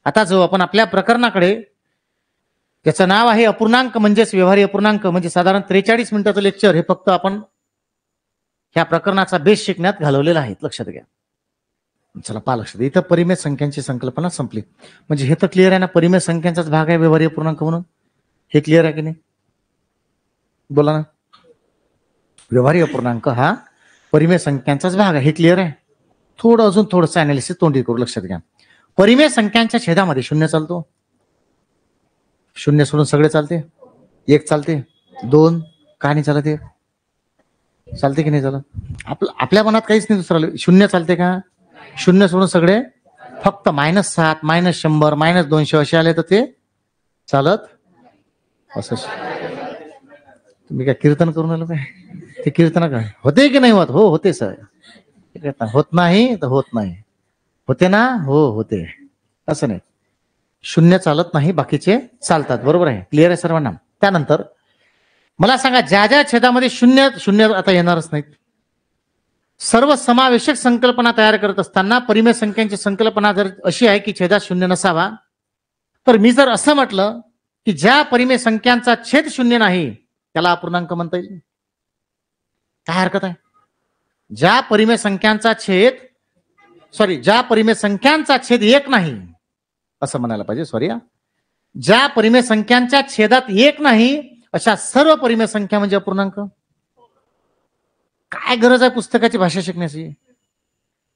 आता जो आपण आपल्या प्रकरणाकडे, त्याचं नाव आहे अपूर्णांक म्हणजेच व्यवहारी अपूर्णांक, म्हणजे साधारण 43 मिनिटाचं लेक्चर हे फक्त आपण ह्या प्रकरणाचा बेस शिकण्यात घालवलेला आहे, लक्षात घ्या. चला पहा, लक्षात. इथं परिमेय संख्यांची संकल्पना संपली. म्हणजे हे तर क्लिअर आहे ना, परिमेय संख्यांचाच भाग आहे व्यवहारी अपूर्णांक म्हणून. हे क्लिअर आहे की नाही? बोला ना. व्यवहारी अपूर्णांक हा परिमेय संख्यांचाच भाग आहे, हे क्लिअर आहे. थोडं अजून थोडंसं अनालिसिस तोंडी करू, लक्षात घ्या. परिमेय संख्यांच्या छेदामध्ये शून्य चालतो, शून्य सोडून सगळे चालते. एक चालते, दोन का नाही चालत? एक चालते की नाही चालत? आपल्या मनात काहीच नाही दुसरं. शून्य चालते का? शून्य सोडून सगळे, फक्त -7, -100, -200 असे आले तर ते चालत. असं तुम्ही काय कीर्तन करून आलो काय? ते कीर्तन काय होते की नाही होत? हो होते सर. होत नाही तर होत नाही, होते ना? हो होते. असं नाही, शून्य चालत नाही, बाकीचे चालतात. बरोबर आहे, क्लिअर आहे सर्वांना. त्यानंतर मला सांगा, ज्या ज्या छेदामध्ये शून्य शून्य आता येणारच नाहीत, सर्व समावेशक संकल्पना तयार करत असताना परिमेय संख्यांची संकल्पना जर अशी आहे की छेदात शून्य नसावा, तर मी जर असं म्हटलं की ज्या परिमेय संख्यांचा छेद शून्य नाही त्याला अपूर्णांक म्हणता येईल. काय हरकत आहे? ज्या परिमेय संख्यांचा छेद, ज्या परिमेय संख्यांचा छेद एक नाही असं म्हणायला पाहिजे, ज्या परिमेय संख्यांच्या छेदात एक नाही अशा सर्व परिमेय संख्या म्हणजे अपूर्णांक. काय गरज आहे पुस्तकाची भाषा शिकण्याची?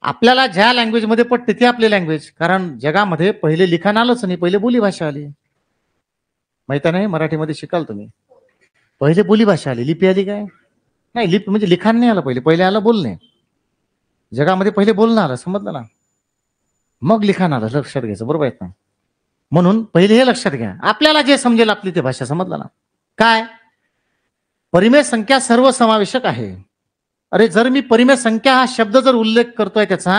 आपल्याला ज्या लँग्वेज मध्ये पटते ती आपली लँग्वेज. कारण जगामध्ये पहिले लिखाण आलंच नाही, पहिले बोली भाषा आली. माहित नाही, मराठीमध्ये शिकाल तुम्ही. पहिले बोली भाषा आली, लिपी आली काय? नाही, लिपी म्हणजे लिखाण नाही आलं पहिले, पहिले आलं बोलणे. जगामध्ये पहिले बोलणं आलं, समजलं ना? मग लिखाण आलं, लक्षात घ्यायचं. बरोबर आहे ना? म्हणून पहिले हे लक्षात घ्या, आपल्याला जे समजेल आपली ते भाषा, समजलं ना? काय? परिमेय संख्या सर्व समावेशक आहे. अरे जर मी परिमेय संख्या हा शब्द जर उल्लेख करतोय त्याचा,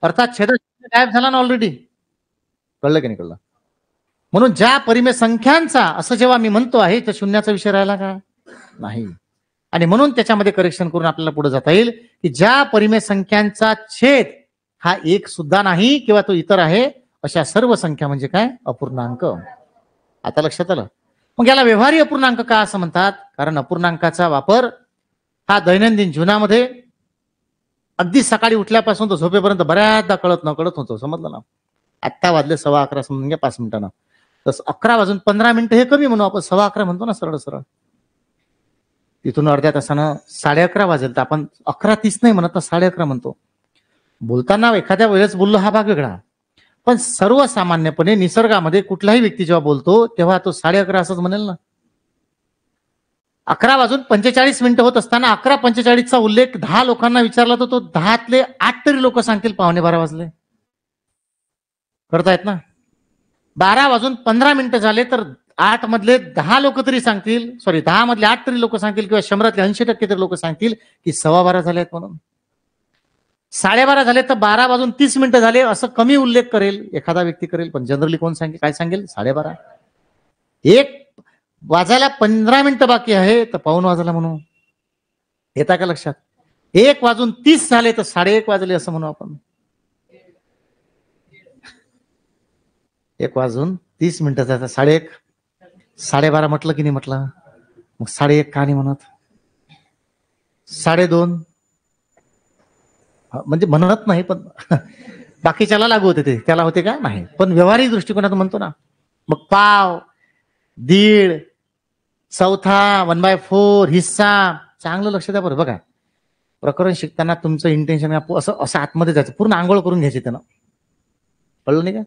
अर्थात छेद गायब झाला ना ऑलरेडी. कळलं की नाही कळलं? म्हणून ज्या परिमेय संख्यांचा असं जेव्हा मी म्हणतो आहे तर शून्याचा विषय राहिला का? नाही. आणि म्हणून त्याच्यामध्ये करेक्शन करून आपल्याला पुढे जाता येईल की ज्या परिमेय संख्यांचा छेद हा एक सुद्धा नाही किंवा तो इतर आहे अशा सर्व संख्या म्हणजे काय? अपूर्णांक. आता लक्षात आलं? मग याला व्यवहारी अपूर्णांक का असं म्हणतात? कारण अपूर्णांकाचा वापर हा दैनंदिन जीवनामध्ये अगदी सकाळी उठल्यापासून तर झोपेपर्यंत बऱ्याचदा कळत न कळत होतो, समजलं ना? आत्ता वाजले 11:15 समजून घ्या, 5 मिनिटांना. तसं 11 वाजून 15 मिनिटं हे कमी म्हणू आपण, 11:15 म्हणतो ना सरळ सरळ. तिथून अर्ध्या तासानं 11:30 वाजेल तर आपण 11:30 नाही म्हणत, 11:30 म्हणतो. बोलताना एखाद्या वेळेस बोललो हा भाग वेगळा, पण सर्वसामान्यपणे निसर्गामध्ये कुठलाही व्यक्ती जेव्हा बोलतो तेव्हा तो 11:30 असंच म्हणेल ना. 11 वाजून 45 मिनिटं होत असताना 11:45चा उल्लेख 10 लोकांना विचारला तर तो 10तले 8 तरी लोक सांगतील 11:15 वाजले. करतायत ना? 12 वाजून 15 मिनिटं झाले तर 8 मधले 10 लोक तरी सांगतील, 10 मधले 8 तरी लोक सांगतील किंवा 100तले 80% तरी लोक सांगतील की 12:15 झाले आहेत म्हणून. 12:30 झाले तर 12 वाजून 30 मिनिटं झाले असं कमी उल्लेख करेल एखादा व्यक्ती करेल, पण जनरली कोण सांगेल? काय सांगेल? 12:30. 1 वाजायला 15 मिनिटं बाकी आहे तर 1:15 वाजला म्हणू. येता का लक्षात? 1 वाजून 30 झाले तर 1:30 वाजले असं म्हणू आपण. 1 वाजून 30 मिनिटाचा 1:30. 12:30 म्हटलं की नाही म्हटलं? मग 1:30 का नाही म्हणत? 2:30 म्हणजे म्हणत नाही, पण बाकीच्याला लागू होते ते, त्याला होते का? नाही. पण व्यवहारिक दृष्टिकोनातून म्हणतो ना. मग पाव, दीड, चौथा, 1/4, हिस्सा. चांगलं लक्ष द्या बरं. बघा, प्रकरण शिकताना तुमचं इंटेन्शन असं आतमध्ये जायचं, पूर्ण आंघोळ करून घ्यायची त्यानं. कळलं नाही का?